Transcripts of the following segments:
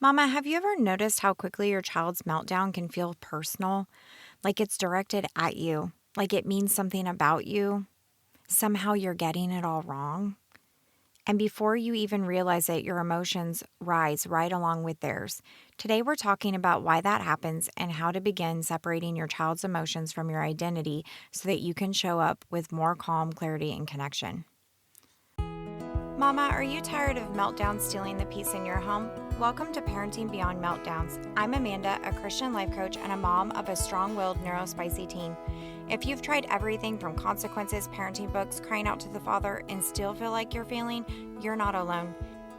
Mama, have you ever noticed how quickly your child's meltdown can feel personal? Like it's directed at you, like it means something about you. Somehow you're getting it all wrong. And before you even realize it, your emotions rise right along with theirs. Today, we're talking about why that happens and how to begin separating your child's emotions from your identity so that you can show up with more calm, clarity, and connection. Mama, are you tired of meltdowns stealing the peace in your home? Welcome to Parenting Beyond Meltdowns. I'm Amanda, a Christian life coach and a mom of a strong-willed neurospicy teen. If you've tried everything from consequences, parenting books, crying out to the Father, and still feel like you're failing, you're not alone.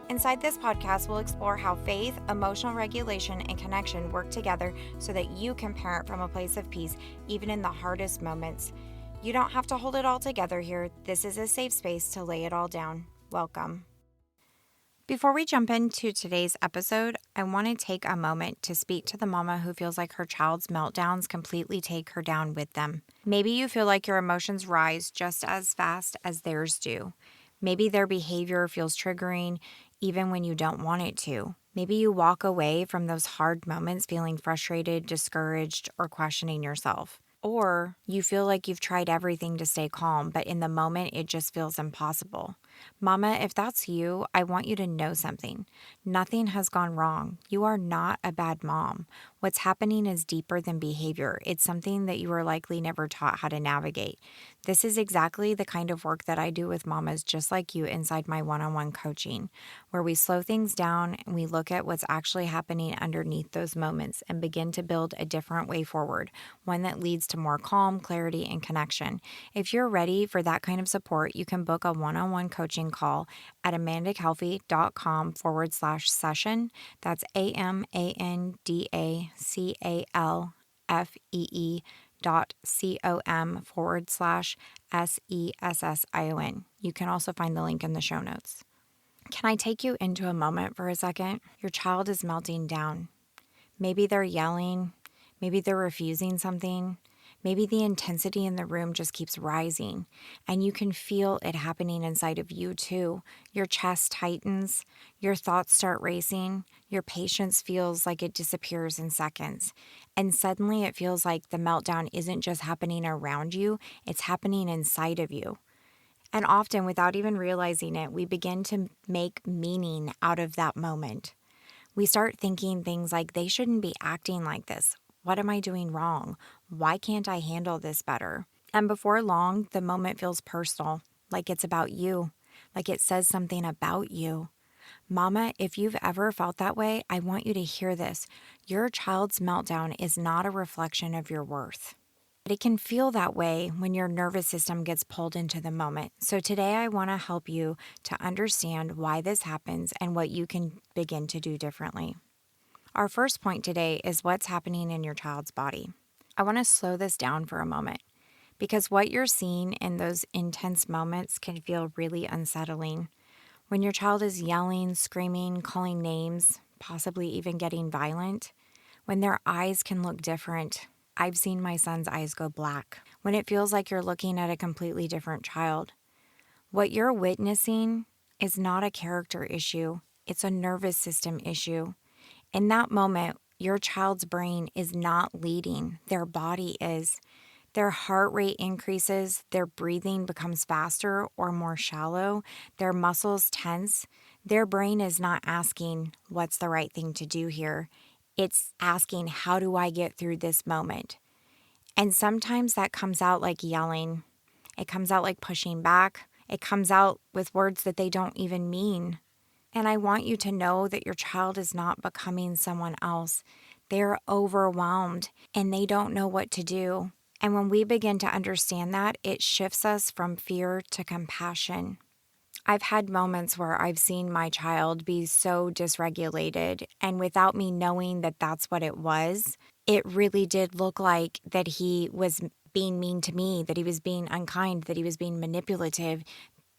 Inside this podcast, we'll explore how faith, emotional regulation, and connection work together so that you can parent from a place of peace, even in the hardest moments. You don't have to hold it all together here. This is a safe space to lay it all down. Welcome. Before we jump into today's episode, I want to take a moment to speak to the mama who feels like her child's meltdowns completely take her down with them. Maybe you feel like your emotions rise just as fast as theirs do. Maybe their behavior feels triggering even when you don't want it to. Maybe you walk away from those hard moments feeling frustrated, discouraged, or questioning yourself. Or you feel like you've tried everything to stay calm, but in the moment it just feels impossible. Mama, if that's you, I want you to know something. Nothing has gone wrong. You are not a bad mom. What's happening is deeper than behavior. It's something that you were likely never taught how to navigate. This is exactly the kind of work that I do with mamas just like you inside my one-on-one coaching, where we slow things down and we look at what's actually happening underneath those moments and begin to build a different way forward, one that leads to more calm, clarity, and connection. If you're ready for that kind of support, you can book a one-on-one coaching call at amandakelfie.com/session. That's AMANDACALFEE.com/SESSION. You can also find the link in the show notes. Can I take you into a moment for a second? Your child is melting down. Maybe they're yelling. Maybe they're refusing something. Maybe the intensity in the room just keeps rising, and you can feel it happening inside of you too. Your chest tightens, your thoughts start racing, your patience feels like it disappears in seconds. And suddenly it feels like the meltdown isn't just happening around you, it's happening inside of you. And often, without even realizing it, we begin to make meaning out of that moment. We start thinking things like, they shouldn't be acting like this. What am I doing wrong? Why can't I handle this better? And before long, the moment feels personal, like it's about you, like it says something about you. Mama, if you've ever felt that way, I want you to hear this. Your child's meltdown is not a reflection of your worth. But it can feel that way when your nervous system gets pulled into the moment. So today I want to help you to understand why this happens and what you can begin to do differently. Our first point today is what's happening in your child's body. I want to slow this down for a moment because what you're seeing in those intense moments can feel really unsettling. When your child is yelling, screaming, calling names, possibly even getting violent, when their eyes can look different. I've seen my son's eyes go black. When it feels like you're looking at a completely different child. What you're witnessing is not a character issue. It's a nervous system issue. In that moment, your child's brain is not leading. Their body is. Their heart rate increases, their breathing becomes faster or more shallow, their muscles tense. Their brain is not asking, what's the right thing to do here? It's asking, how do I get through this moment? And sometimes that comes out like yelling. It comes out like pushing back. It comes out with words that they don't even mean. And I want you to know that your child is not becoming someone else. They're overwhelmed and they don't know what to do. And when we begin to understand that, it shifts us from fear to compassion. I've had moments where I've seen my child be so dysregulated, and without me knowing that that's what it was, it really did look like that he was being mean to me, that he was being unkind, that he was being manipulative,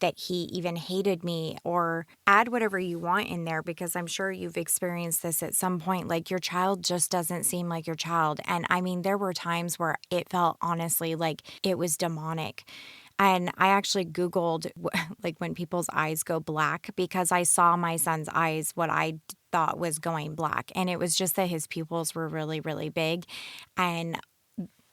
that he even hated me, or add whatever you want in there, because I'm sure you've experienced this at some point. Like, your child just doesn't seem like your child. And I mean, there were times where it felt honestly like it was demonic. And I actually Googled like when people's eyes go black, because I saw my son's eyes, what I thought was going black. And it was just that his pupils were really, really big. And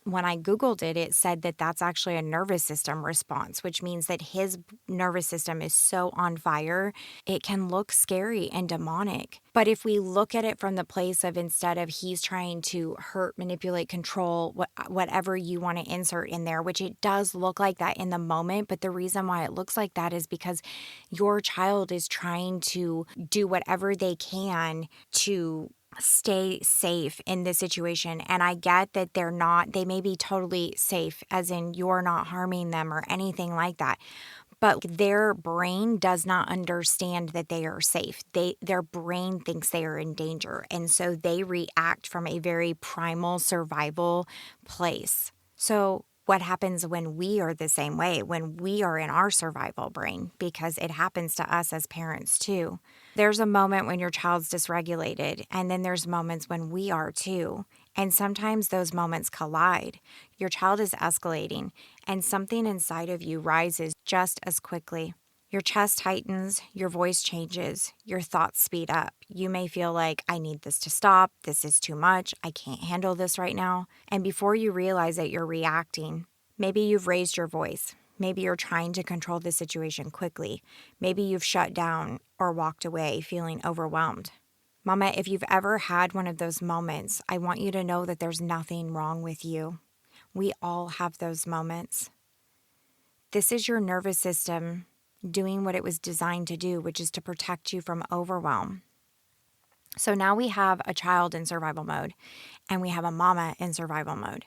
when I Googled it, it said that that's actually a nervous system response, which means that his nervous system is so on fire, it can look scary and demonic. But if we look at it from the place of instead of he's trying to hurt, manipulate, control, whatever you want to insert in there, which it does look like that in the moment. But the reason why it looks like that is because your child is trying to do whatever they can to stay safe in this situation. And I get that they may be totally safe, as in you're not harming them or anything like that. But their brain does not understand that they are safe. Their brain thinks they are in danger. And so they react from a very primal survival place. So what happens when we are the same way, when we are in our survival brain? Because it happens to us as parents too. There's a moment when your child's dysregulated, and then there's moments when we are too. And sometimes those moments collide. Your child is escalating, and something inside of you rises just as quickly. Your chest tightens, your voice changes, your thoughts speed up. You may feel like, I need this to stop, this is too much, I can't handle this right now. And before you realize it, you're reacting. Maybe you've raised your voice. Maybe you're trying to control the situation quickly. Maybe you've shut down or walked away feeling overwhelmed. Mama, if you've ever had one of those moments, I want you to know that there's nothing wrong with you. We all have those moments. This is your nervous system doing what it was designed to do, which is to protect you from overwhelm. So now we have a child in survival mode and we have a mama in survival mode.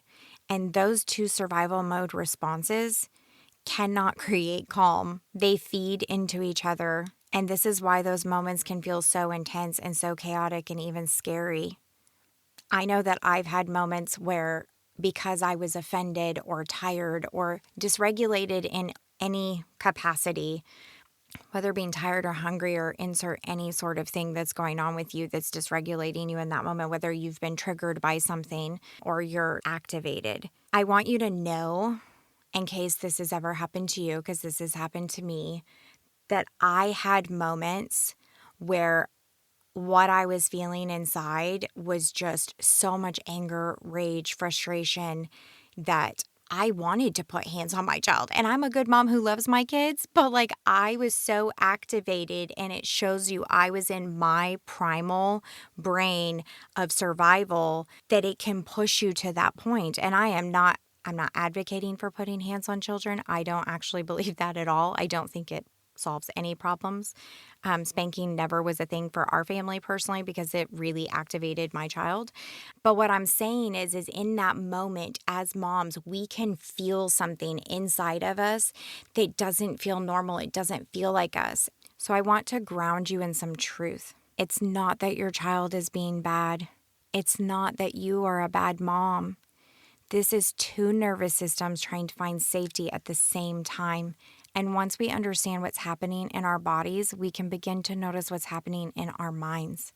And those two survival mode responses cannot create calm. They feed into each other. And this is why those moments can feel so intense and so chaotic and even scary. I know that I've had moments where, because I was offended or tired or dysregulated in any capacity, whether being tired or hungry or insert any sort of thing that's going on with you that's dysregulating you in that moment, whether you've been triggered by something or you're activated. I want you to know, in case this has ever happened to you, because this has happened to me, that I had moments where what I was feeling inside was just so much anger, rage, frustration that I wanted to put hands on my child. And I'm a good mom who loves my kids, but like I was so activated, and it shows you I was in my primal brain of survival that it can push you to that point. And I'm not advocating for putting hands on children. I don't actually believe that at all. I don't think it solves any problems. Spanking never was a thing for our family personally because it really activated my child. But what I'm saying is in that moment, as moms, we can feel something inside of us that doesn't feel normal. It doesn't feel like us. So I want to ground you in some truth. It's not that your child is being bad. It's not that you are a bad mom. This is two nervous systems trying to find safety at the same time. And once we understand what's happening in our bodies, we can begin to notice what's happening in our minds.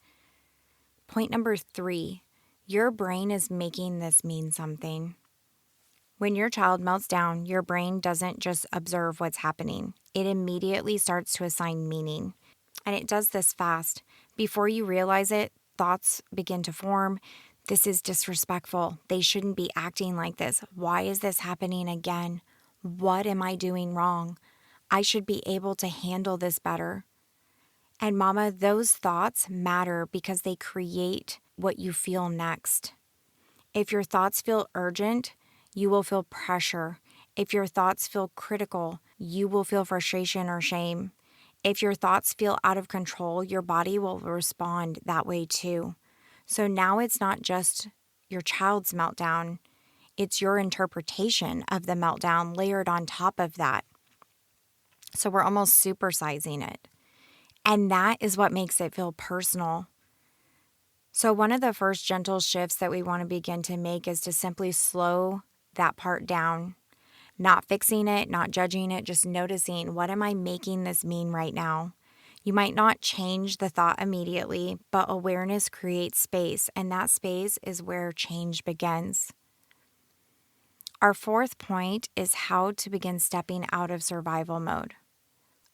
Point number 3, your brain is making this mean something. When your child melts down, your brain doesn't just observe what's happening. It immediately starts to assign meaning. And it does this fast. Before you realize it, thoughts begin to form. This is disrespectful. They shouldn't be acting like this. Why is this happening again? What am I doing wrong? I should be able to handle this better. And mama, those thoughts matter because they create what you feel next. If your thoughts feel urgent, you will feel pressure. If your thoughts feel critical, you will feel frustration or shame. If your thoughts feel out of control, your body will respond that way too. So now it's not just your child's meltdown, it's your interpretation of the meltdown layered on top of that. So we're almost supersizing it. And that is what makes it feel personal. So one of the first gentle shifts that we want to begin to make is to simply slow that part down, not fixing it, not judging it, just noticing, what am I making this mean right now? You might not change the thought immediately, but awareness creates space, and that space is where change begins. Our fourth point is how to begin stepping out of survival mode.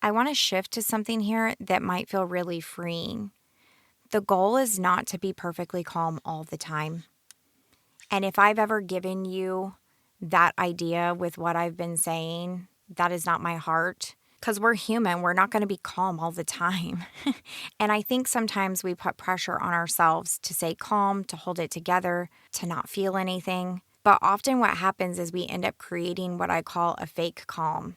I want to shift to something here that might feel really freeing. The goal is not to be perfectly calm all the time. And if I've ever given you that idea with what I've been saying, that is not my heart. Because we're human, we're not going to be calm all the time. And I think sometimes we put pressure on ourselves to stay calm, to hold it together, to not feel anything. But often what happens is we end up creating what I call a fake calm.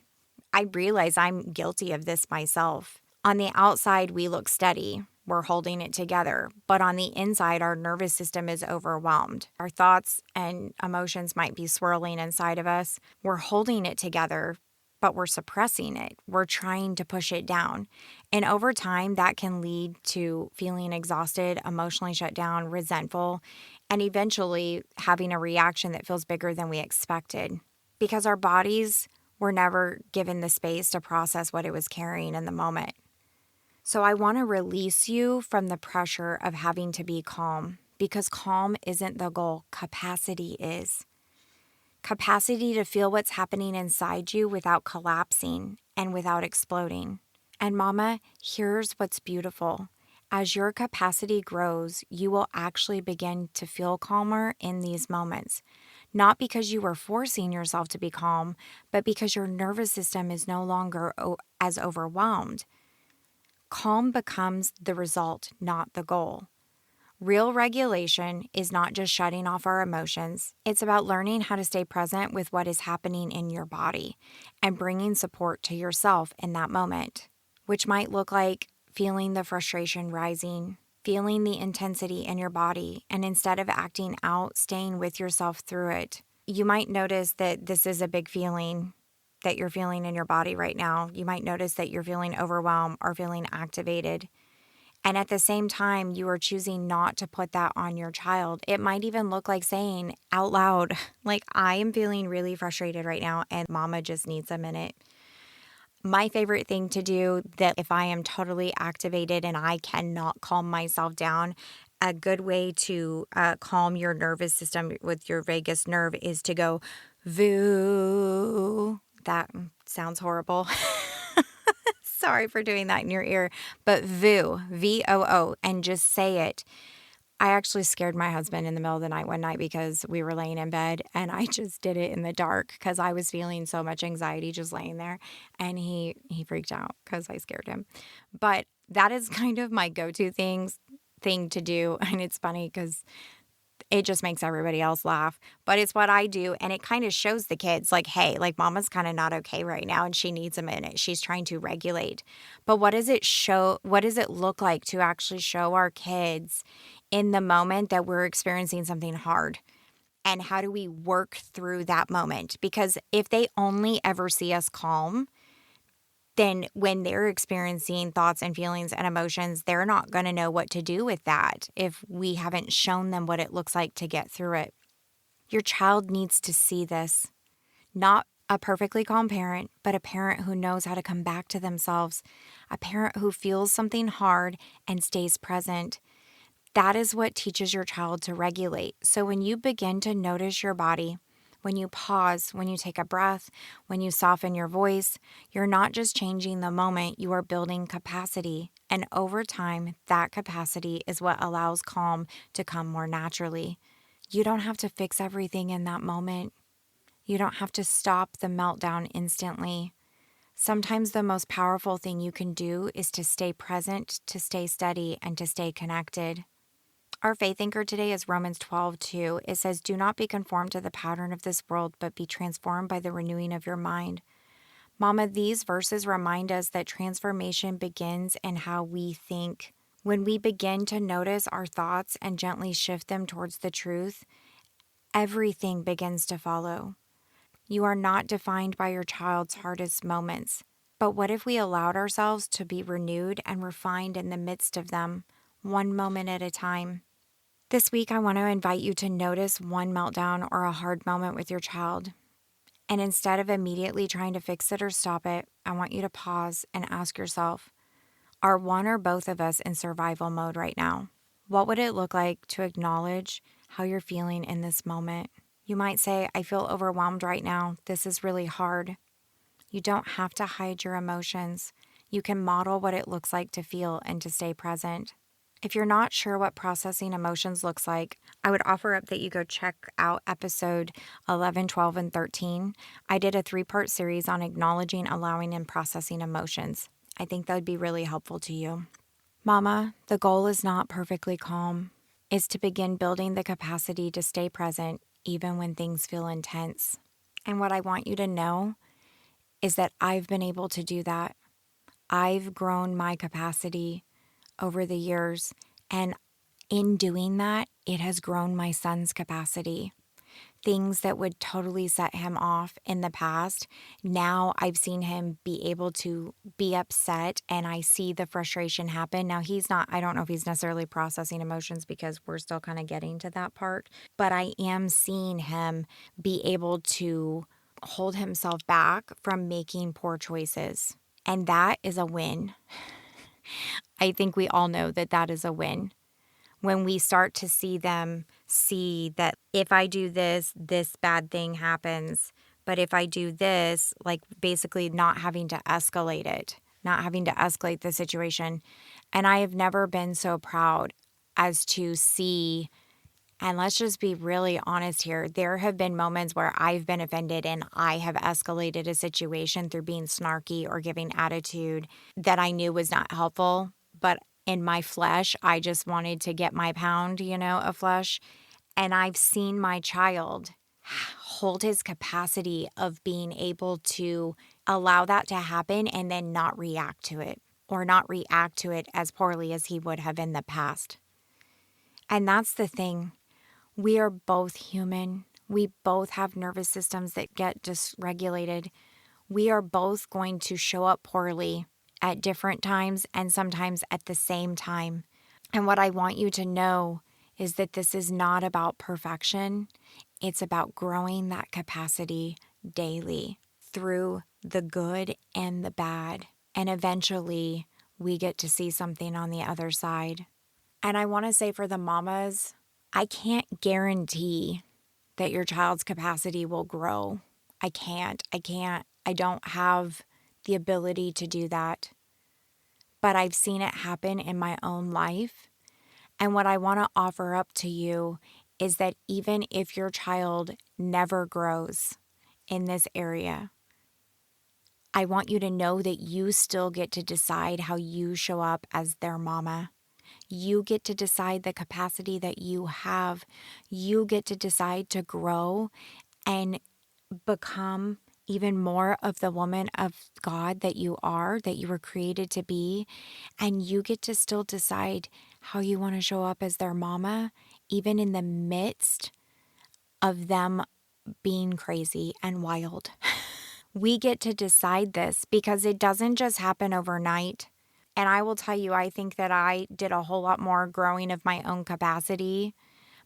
I realize I'm guilty of this myself. On the outside, we look steady. We're holding it together. But on the inside, our nervous system is overwhelmed. Our thoughts and emotions might be swirling inside of us. We're holding it together, but we're suppressing it. We're trying to push it down. And over time, that can lead to feeling exhausted, emotionally shut down, resentful, and eventually having a reaction that feels bigger than we expected. Because our bodies were never given the space to process what it was carrying in the moment. So I want to release you from the pressure of having to be calm, because calm isn't the goal, capacity is. Capacity to feel what's happening inside you without collapsing and without exploding. And mama, here's what's beautiful. As your capacity grows, you will actually begin to feel calmer in these moments. Not because you are forcing yourself to be calm, but because your nervous system is no longer as overwhelmed. Calm becomes the result, not the goal. Real regulation is not just shutting off our emotions. It's about learning how to stay present with what is happening in your body and bringing support to yourself in that moment, which might look like feeling the frustration rising, feeling the intensity in your body, and instead of acting out, staying with yourself through it. You might notice that this is a big feeling that you're feeling in your body right now. You might notice that you're feeling overwhelmed or feeling activated. And at the same time, you are choosing not to put that on your child. It might even look like saying out loud, like, I am feeling really frustrated right now and mama just needs a minute. My favorite thing to do, that if I am totally activated and I cannot calm myself down, a good way to calm your nervous system with your vagus nerve is to go voo. That sounds horrible. Sorry for doing that in your ear, but voo, VOO, and just say it. I actually scared my husband in the middle of the night one night because we were laying in bed and I just did it in the dark because I was feeling so much anxiety just laying there, and he freaked out because I scared him. But that is kind of my go-to thing to do, and it's funny because it just makes everybody else laugh. But it's what I do, and it kind of shows the kids like, hey, like mama's kind of not okay right now and she needs a minute. She's trying to regulate. But what does it show? What does it look like to actually show our kids in the moment that we're experiencing something hard? And how do we work through that moment? Because if they only ever see us calm, then when they're experiencing thoughts and feelings and emotions, they're not going to know what to do with that if we haven't shown them what it looks like to get through it. Your child needs to see this. Not a perfectly calm parent, but a parent who knows how to come back to themselves, a parent who feels something hard and stays present. That is what teaches your child to regulate. So when you begin to notice your body, when you pause, when you take a breath, when you soften your voice, you're not just changing the moment, you are building capacity. And over time, that capacity is what allows calm to come more naturally. You don't have to fix everything in that moment. You don't have to stop the meltdown instantly. Sometimes the most powerful thing you can do is to stay present, to stay steady, and to stay connected. Our faith anchor today is Romans 12:2. It says, "Do not be conformed to the pattern of this world, but be transformed by the renewing of your mind." Mama, these verses remind us that transformation begins in how we think. When we begin to notice our thoughts and gently shift them towards the truth, everything begins to follow. You are not defined by your child's hardest moments. But what if we allowed ourselves to be renewed and refined in the midst of them, one moment at a time? This week, I want to invite you to notice one meltdown or a hard moment with your child. And instead of immediately trying to fix it or stop it, I want you to pause and ask yourself, are one or both of us in survival mode right now? What would it look like to acknowledge how you're feeling in this moment? You might say, I feel overwhelmed right now. This is really hard. You don't have to hide your emotions. You can model what it looks like to feel and to stay present. If you're not sure what processing emotions looks like, I would offer up that you go check out episode 11, 12, and 13. I did a 3-part series on acknowledging, allowing, and processing emotions. I think that would be really helpful to you. Mama, the goal is not perfectly calm. It's to begin building the capacity to stay present even when things feel intense. And what I want you to know is that I've been able to do that. I've grown my capacity over the years, and in doing that, it has grown my son's capacity. Things that would totally set him off in the past, now I've seen him be able to be upset, and I see the frustration happen. Now I don't know if he's necessarily processing emotions because we're still kind of getting to that part, but I am seeing him be able to hold himself back from making poor choices. And that is a win. I think we all know that that is a win. When we start to see them see that if I do this, this bad thing happens. But if I do this, like basically not having to escalate it, not having to escalate the situation. And I have never been so proud as to see, and let's just be really honest here, there have been moments where I've been offended and I have escalated a situation through being snarky or giving attitude that I knew was not helpful. But in my flesh, I just wanted to get my pound, of flesh. And I've seen my child hold his capacity of being able to allow that to happen and then not react to it, or not react to it as poorly as he would have in the past. And that's the thing. We are both human. We both have nervous systems that get dysregulated. We are both going to show up poorly at different times and sometimes at the same time. And what I want you to know is that this is not about perfection. It's about growing that capacity daily through the good and the bad. And eventually we get to see something on the other side. And I want to say for the mamas, I can't guarantee that your child's capacity will grow. I can't. I don't have the ability to do that. But I've seen it happen in my own life. And what I want to offer up to you is that even if your child never grows in this area, I want you to know that you still get to decide how you show up as their mama. You get to decide the capacity that you have. You get to decide to grow and become even more of the woman of God that you are, that you were created to be. And you get to still decide how you want to show up as their mama, even in the midst of them being crazy and wild. We get to decide this because it doesn't just happen overnight. And I will tell you, I think that I did a whole lot more growing of my own capacity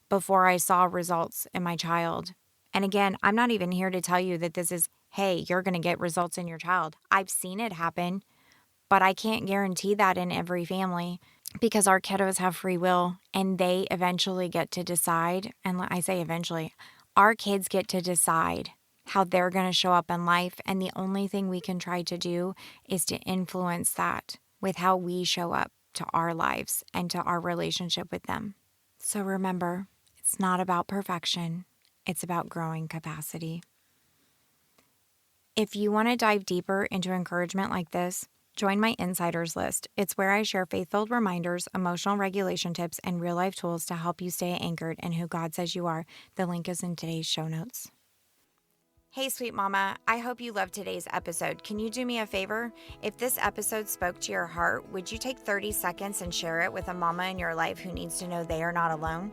before I saw results in my child. And again, I'm not even here to tell you that this is, hey, you're going to get results in your child. I've seen it happen, but I can't guarantee that in every family because our kiddos have free will and they eventually get to decide. And I say eventually, our kids get to decide how they're going to show up in life. And the only thing we can try to do is to influence that with how we show up to our lives and to our relationship with them. So remember, it's not about perfection. It's about growing capacity. If you want to dive deeper into encouragement like this, join my Insiders list. It's where I share faith-filled reminders, emotional regulation tips, and real-life tools to help you stay anchored in who God says you are. The link is in today's show notes. Hey, sweet mama, I hope you loved today's episode. Can you do me a favor? If this episode spoke to your heart, would you take 30 seconds and share it with a mama in your life who needs to know they are not alone?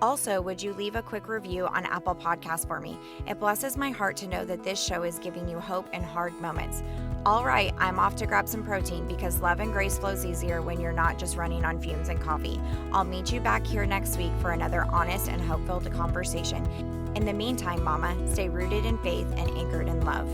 Also, would you leave a quick review on Apple Podcasts for me? It blesses my heart to know that this show is giving you hope in hard moments. All right, I'm off to grab some protein because love and grace flows easier when you're not just running on fumes and coffee. I'll meet you back here next week for another honest and hope-filled conversation. In the meantime, mama, stay rooted in faith and anchored in love.